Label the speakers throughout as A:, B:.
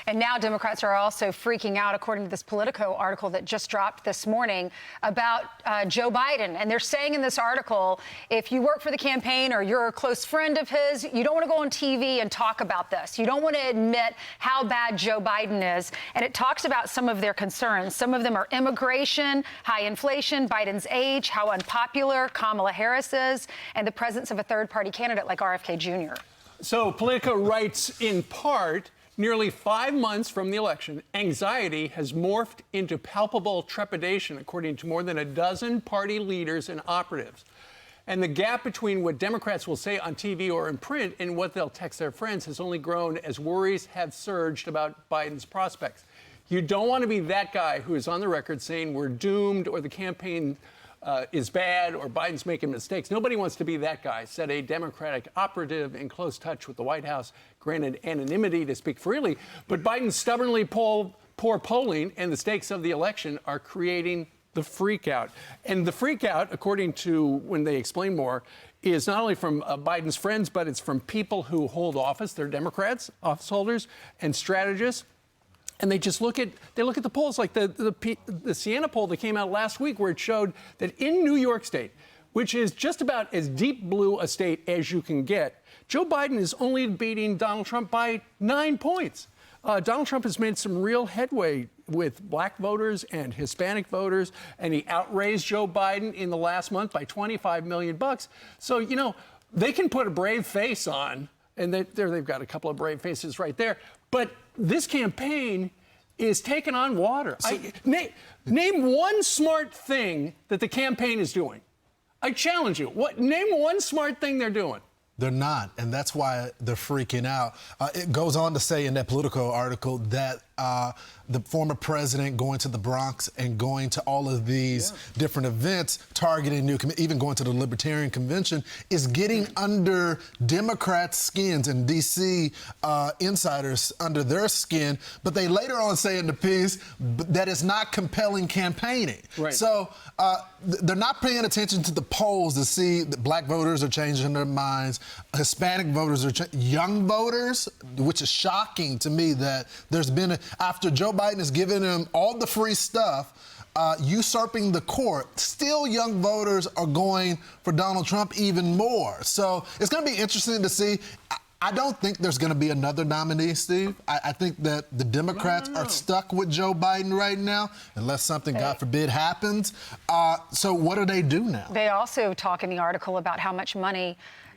A: And now Democrats are also freaking out, according to this Politico article that just dropped this morning, about Joe Biden. And they're saying in this article, if you work for the campaign or you're a close friend of his, you don't want to go on TV and talk about this. You don't want to admit how bad Joe Biden is. And it talks about some of their concerns. Some of them are immigration, high inflation, Biden's age, how unpopular Kamala Harris is, and the presence of a third-party candidate like RFK Jr.
B: So Politico writes, in part, nearly 5 months from the election, anxiety has morphed into palpable trepidation, according to more than a dozen party leaders and operatives. And the gap between what Democrats will say on TV or in print and what they'll text their friends has only grown as worries have surged about Biden's prospects. You don't want to be that guy who is on the record saying we're doomed or the campaign is bad or Biden's making mistakes. Nobody wants to be that guy, said a Democratic operative in close touch with the White House, granted anonymity to speak freely. But Biden's stubbornly poor polling and the stakes of the election are creating the freakout. And the freakout, according to when they explain more, is not only from Biden's friends, but it's from people who hold office. They're Democrats, office holders, and strategists. And they just look at the polls, like the Siena poll that came out last week, where it showed that in New York State, which is just about as deep blue a state as you can get, Joe Biden is only beating Donald Trump by 9 points. Donald Trump has made some real headway with black voters and Hispanic voters, and he outraised Joe Biden in the last month by $25 million. So, you know, they can put a brave face on, and they've got a couple of brave faces right there. But this campaign is taking on water. Name one smart thing that the campaign is doing. I challenge you. Name one smart thing they're doing.
C: They're not, and that's why they're freaking out. It goes on to say in that Politico article that the former president going to the Bronx and going to all of these different events, targeting even going to the Libertarian Convention, is getting under Democrats' skins and D.C. Insiders under their skin. But they later on say in the piece that it's not compelling campaigning.
B: Right.
C: So they're not paying attention to the polls to see that black voters are changing their minds, Hispanic voters are young voters, which is shocking to me that there's been after Joe Biden has given him all the free stuff, usurping the court, still young voters are going for Donald Trump even more. So it's going to be interesting to see. I don't think there's going to be another nominee, Steve. I think that the Democrats are stuck with Joe Biden right now, unless something, God forbid, happens. So what do they do now?
A: They also talk in the article about how much money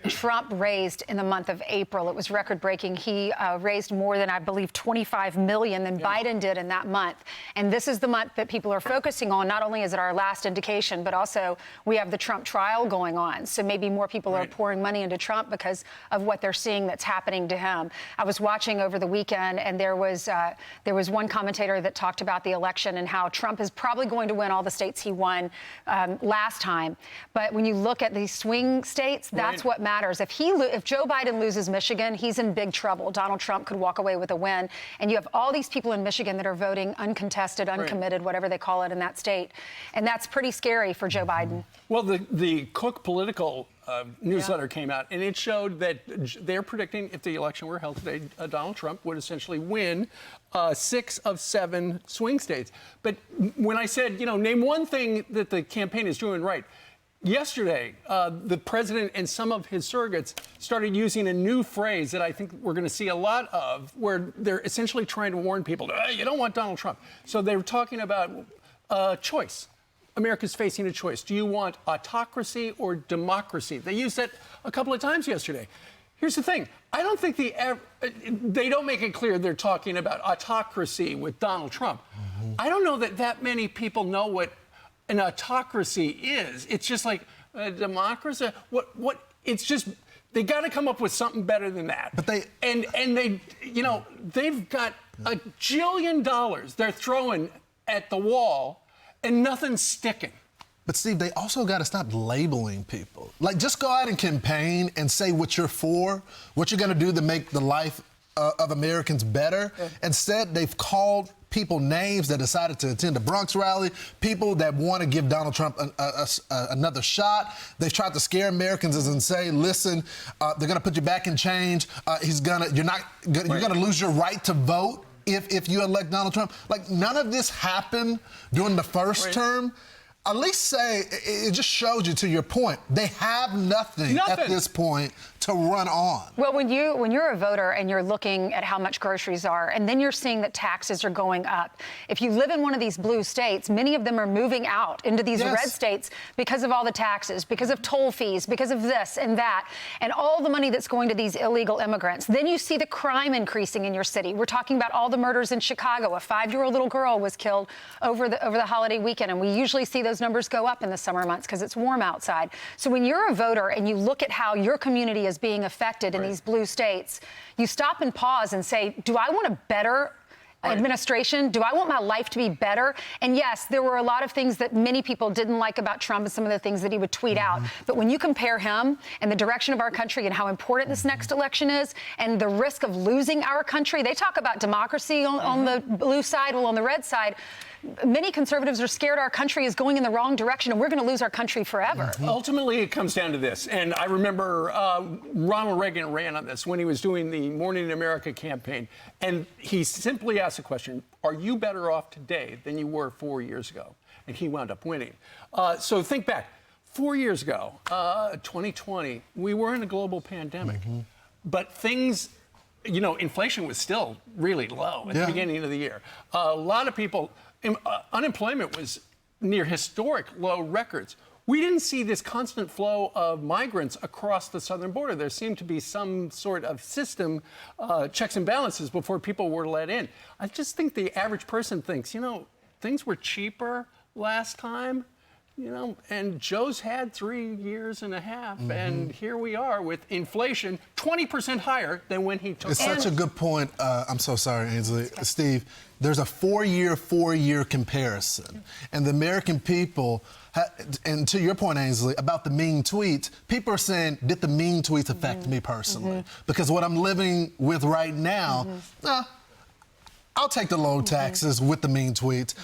A: Trump raised in the month of April. It was record-breaking. He raised more than, I believe, $25 million than Biden did in that month. And this is the month that people are focusing on. Not only is it our last indication, but also we have the Trump trial going on. So maybe more people are pouring money into Trump because of what they're seeing that's happening to him. I was watching over the weekend, and there was one commentator that talked about the election and how Trump is probably going to win all the states he won last time. But when you look at these swing states, that's what matters. If Joe Biden loses Michigan, he's in big trouble. Donald Trump could walk away with a win. And you have all these people in Michigan that are voting uncontested, uncommitted, whatever they call it in that state. And that's pretty scary for Joe Biden.
B: Well, the Cook Political newsletter came out, and it showed that they're predicting if the election were held today, Donald Trump would essentially win 6 of 7 swing states. But when I said, you know, name one thing that the campaign is doing right, yesterday, the president and some of his surrogates started using a new phrase that I think we're going to see a lot of, where they're essentially trying to warn people, you don't want Donald Trump. So they were talking about choice. America's facing a choice. Do you want autocracy or democracy? They used that a couple of times yesterday. Here's the thing. I don't think they don't make it clear they're talking about autocracy with Donald Trump. I don't know that many people know what an autocracy is. It's just like a democracy. What? It's just they got to come up with something better than that. But they you know, they've got $1 jillion they're throwing at the wall, and nothing's sticking.
C: But Steve, they also got to stop labeling people. Like, just go out and campaign and say what you're for, what you're going to do to make the life of Americans better. Instead, they've called people names that decided to attend the Bronx rally, people that want to give Donald Trump another shot. They've tried to scare Americans and say, listen, they're going to put you back in change. You're going to lose your right to vote. if you elect Donald Trump. Like, none of this happened during the first term. At least say, it just shows you, to your point, they have nothing at this point to run on.
A: Well, when you're a voter and you're looking at how much groceries are, and then you're seeing that taxes are going up, if you live in one of these blue states, many of them are moving out into these red states because of all the taxes, because of toll fees, because of this and that, and all the money that's going to these illegal immigrants. Then you see the crime increasing in your city. We're talking about all the murders in Chicago. A 5-year-old little girl was killed over the holiday weekend, and we usually see those numbers go up in the summer months because it's warm outside. So when you're a voter and you look at how your community is being affected in these blue states, you stop and pause and say, do I want a better administration? Do I want my life to be better? And yes, there were a lot of things that many people didn't like about Trump and some of the things that he would tweet out. But when you compare him and the direction of our country and how important this next election is and the risk of losing our country, they talk about democracy on the blue side. Well, on the red side, many conservatives are scared our country is going in the wrong direction and we're going to lose our country forever.
B: Ultimately, it comes down to this. And I remember Ronald Reagan ran on this when he was doing the Morning in America campaign. And he simply asked the question, are you better off today than you were 4 years ago? And he wound up winning. So think back. 4 years ago, 2020, we were in a global pandemic. But things, you know, inflation was still really low at the beginning of the year. A lot of people... unemployment was near historic low records. We didn't see this constant flow of migrants across the southern border. There seemed to be some sort of system, checks and balances before people were let in. I just think the average person thinks, you know, things were cheaper last time, you know, and Joe's had 3 years and a half, and here we are with inflation 20% higher than when he took
C: It's such a good point. I'm so sorry, Ainsley. Steve, there's a 4-year comparison. And the American people, and to your point, Ainsley, about the mean tweets, people are saying, did the mean tweets affect me personally? Because what I'm living with right now, I'll take the low taxes with the mean tweets.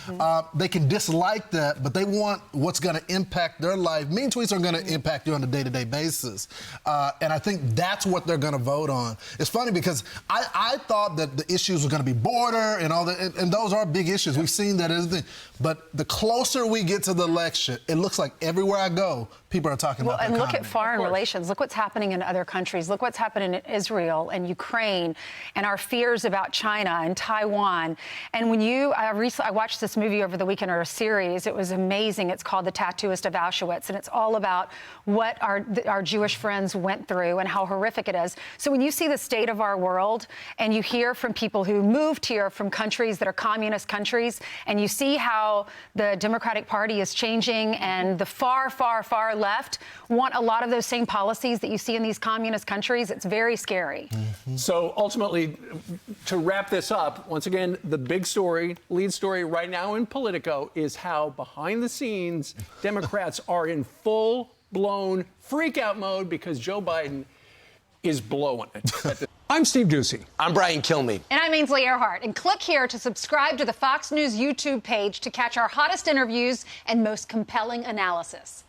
C: They can dislike that, but they want what's going to impact their life. Mean tweets are going to impact you on a day-to-day basis. And I think that's what they're going to vote on. It's funny because I thought that the issues were going to be border and all that, and those are big issues. We've seen that as a thing. But the closer we get to the election, it looks like everywhere I go, people are talking about the economy.
A: And look at foreign relations. Look what's happening in other countries. Look what's happening in Israel and Ukraine and our fears about China and Taiwan. And when I watched this movie over the weekend, or a series, it was amazing. It's called The Tattooist of Auschwitz, and it's all about what our Jewish friends went through and how horrific it is. So when you see the state of our world and you hear from people who moved here from countries that are communist countries, and you see how the Democratic Party is changing and the far, far, far left want a lot of those same policies that you see in these communist countries, it's very scary.
B: So ultimately, to wrap this up, once again, the big story, lead story right now in Politico is how behind the scenes Democrats are in full-blown freak-out mode because Joe Biden is blowing it. I'm Steve Ducey.
D: I'm Brian Kilmeade.
A: And I'm Ainsley Earhart. And click here to subscribe to the Fox News YouTube page to catch our hottest interviews and most compelling analysis.